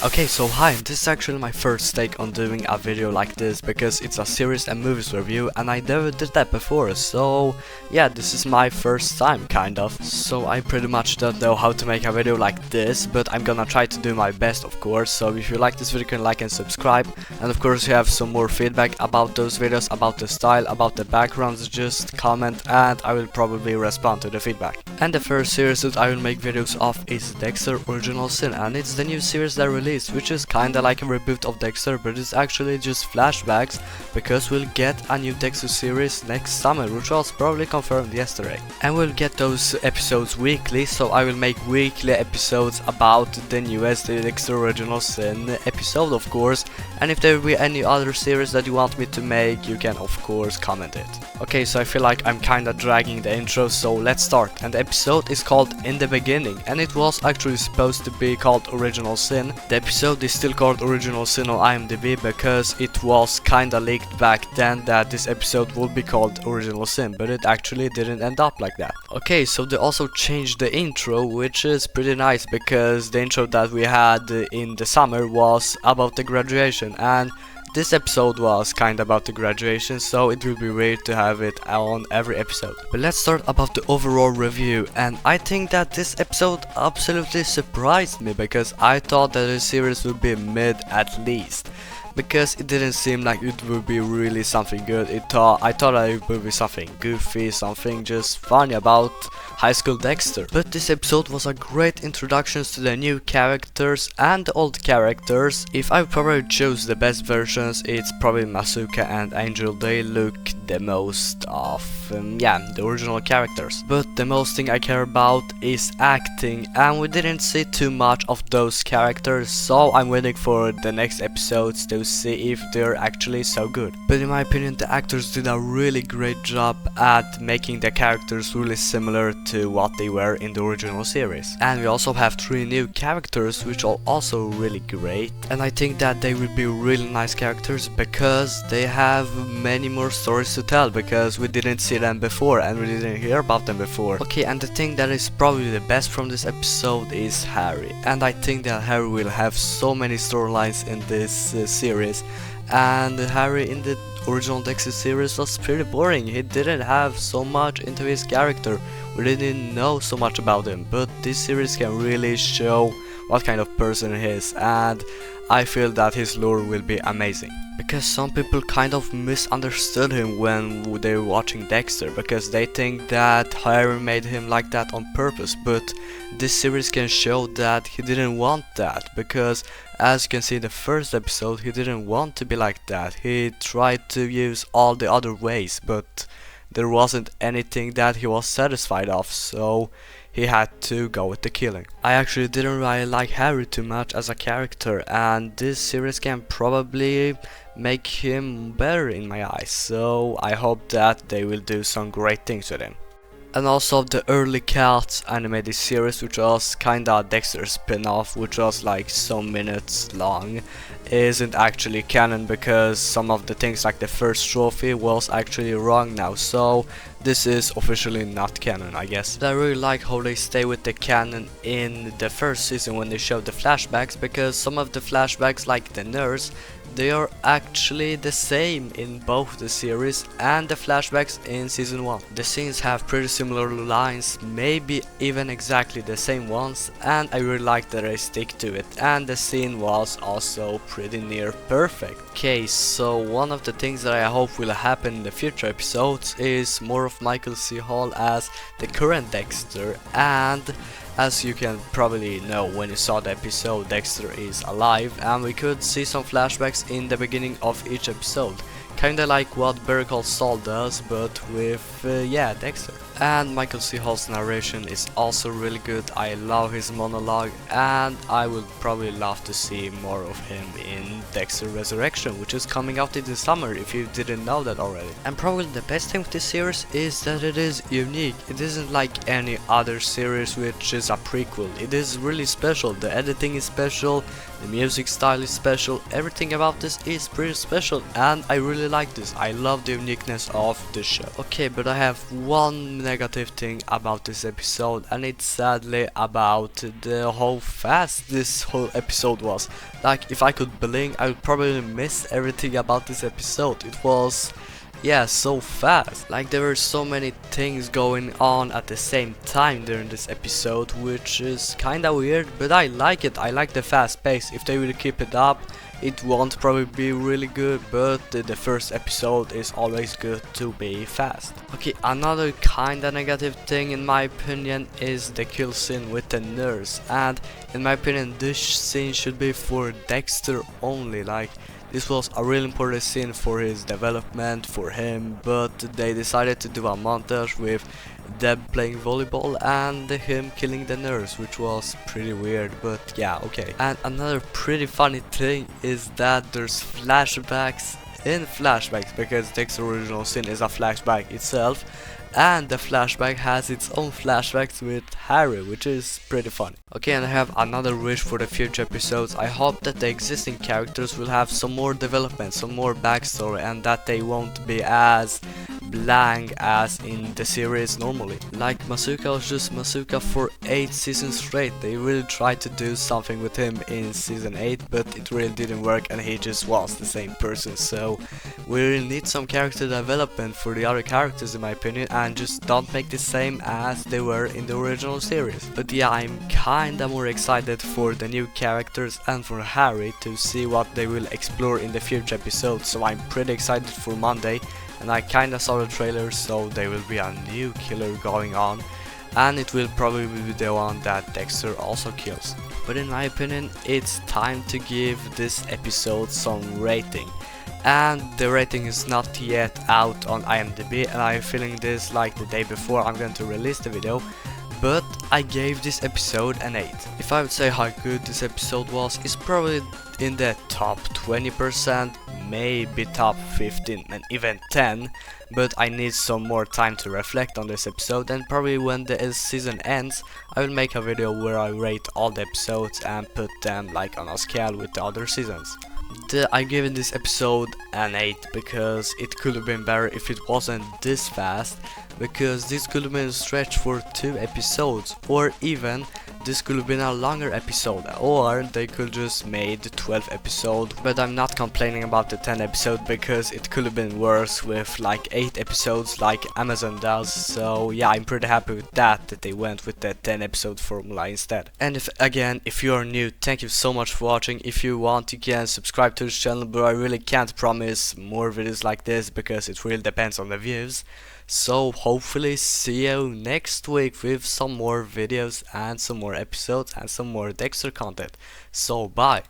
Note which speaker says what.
Speaker 1: Okay, so hi, this is actually my first take on doing a video like this because it's a series and movies review and I never did that before, so yeah, this is my first time kind of. So I pretty much don't know how to make a video like this, but I'm gonna try to do my best, of course. So if you like this video, you can like and subscribe, and of course if you have some more feedback about those videos, about the style, about the backgrounds, just comment and I will probably respond to the feedback. And the first series that I will make videos of is Dexter Original Sin, and it's the new series that released, which is kinda like a reboot of Dexter, but it's actually just flashbacks because we'll get a new Dexter series next summer, which was probably confirmed yesterday. And we'll get those episodes weekly, so I will make weekly episodes about the newest Dexter Original Sin episode, of course, and if there will be any other series that you want me to make, you can of course comment it. Okay, so I feel like I'm kinda dragging the intro, so let's start. And the episode is called In the Beginning, and it was actually supposed to be called Original Sin. The episode is still called Original Sin on IMDb because it was kinda leaked back then that this episode would be called Original Sin, but it actually didn't end up like that. Okay, so they also changed the intro, which is pretty nice because the intro that we had in the summer was about the graduation, and this episode was kinda about the graduation, so it will be weird to have it on every episode. But let's start about the overall review, and I think that this episode absolutely surprised me because I thought that the series would be mid at least, because it didn't seem like it would be really something good. I thought it would be something goofy, something just funny about high school Dexter. But this episode was a great introduction to the new characters and the old characters. If I probably choose the best versions, it's probably Masuka and Angel. They look the most of the original characters. But the most thing I care about is acting, and we didn't see too much of those characters, so I'm waiting for the next episodes to see if they're actually so good. But in my opinion, the actors did a really great job at making the characters really similar to what they were in the original series. And we also have 3 new characters, which are also really great, and I think that they will be really nice characters because they have many more stories to tell, because we didn't see them before and we didn't hear about them before. Okay, and the thing that is probably the best from this episode is Harry, and I think that Harry will have so many storylines in this series. And Harry in the original Dexter series was pretty boring. He didn't have so much into his character, we didn't know so much about him, but this series can really show what kind of person he is, and I feel that his lore will be amazing. Because some people kind of misunderstood him when they were watching Dexter, because they think that Harry made him like that on purpose, but this series can show that he didn't want that, because as you can see in the first episode, he didn't want to be like that. He tried to use all the other ways, but there wasn't anything that he was satisfied of, so he had to go with the killing. I actually didn't really like Harry too much as a character, and this series can probably make him better in my eyes, so I hope that they will do some great things with him. And also the early Cats animated series, which was kinda a Dexter spin-off, which was like some minutes long, isn't actually canon because some of the things like the first trophy was actually wrong now, so this is officially not canon, I guess. But I really like how they stay with the canon in the first season when they show the flashbacks, because some of the flashbacks, like the nurse, they are actually the same in both the series and the flashbacks in season 1. The scenes have pretty similar lines, maybe even exactly the same ones, and I really like that they stick to it, and the scene was also pretty near perfect. Okay, so one of the things that I hope will happen in the future episodes is more of Michael C. Hall as the current Dexter, and as you can probably know when you saw the episode, Dexter is alive, and we could see some flashbacks in the beginning of each episode. Kinda like what Better Call Saul does, but with, Dexter. And Michael C. Hall's narration is also really good. I love his monologue, and I would probably love to see more of him in Dexter Resurrection, which is coming out in the summer if you didn't know that already. And probably the best thing with this series is that it is unique. It isn't like any other series which is a prequel. It is really special. The editing is special, the music style is special, everything about this is pretty special, and I really like this. I love the uniqueness of the show. Okay, but I have one negative thing about this episode, and it's sadly about how fast this whole episode was. Like, if I could blink, I would probably miss everything about this episode. It was, yeah, so fast. Like, there were so many things going on at the same time during this episode, which is kinda weird, but I like it. I like the fast pace. If they will keep it up, it won't probably be really good, but the first episode is always good to be fast. Okay, another kinda negative thing in my opinion is the kill scene with the nurse, and in my opinion this scene should be for Dexter only. Like, this was a really important scene for his development, for him, but they decided to do a montage with Deb playing volleyball and him killing the nurse, which was pretty weird, but yeah, okay. And another pretty funny thing is that there's flashbacks in flashbacks, because Dexter's original scene is a flashback itself, and the flashback has its own flashbacks with Harry, which is pretty funny. Okay, and I have another wish for the future episodes. I hope that the existing characters will have some more development, some more backstory, and that they won't be as blank as in the series normally. Like, Masuka was just Masuka for 8 seasons straight. They really tried to do something with him in season 8, but it really didn't work, and he just was the same person. So we really need some character development for the other characters in my opinion, and just don't make the same as they were in the original series. But yeah, I'm kinda more excited for the new characters and for Harry to see what they will explore in the future episodes, so I'm pretty excited for Monday. And I kinda saw the trailer, so there will be a new killer going on, and it will probably be the one that Dexter also kills. But in my opinion, it's time to give this episode some rating. And the rating is not yet out on IMDb, and I'm feeling this like the day before I'm going to release the video. But I gave this episode an 8. If I would say how good this episode was, it's probably in the top 20%, maybe top 15 and even 10, but I need some more time to reflect on this episode, and probably when the season ends I will make a video where I rate all the episodes and put them like on a scale with the other seasons. I given this episode an 8 because it could have been better if it wasn't this fast, because this could have been stretched for 2 episodes, or even this could have been a longer episode, or they could just made 12 episodes. But I'm not complaining about the 10 episode because it could have been worse with like 8 episodes like Amazon does. So yeah, I'm pretty happy with that they went with the 10 episode formula instead. And if you are new, thank you so much for watching. If you want, you can subscribe to this channel, but I really can't promise more videos like this because it really depends on the views. So hopefully see you next week with some more videos and some more episodes and some more Dexter content. So bye.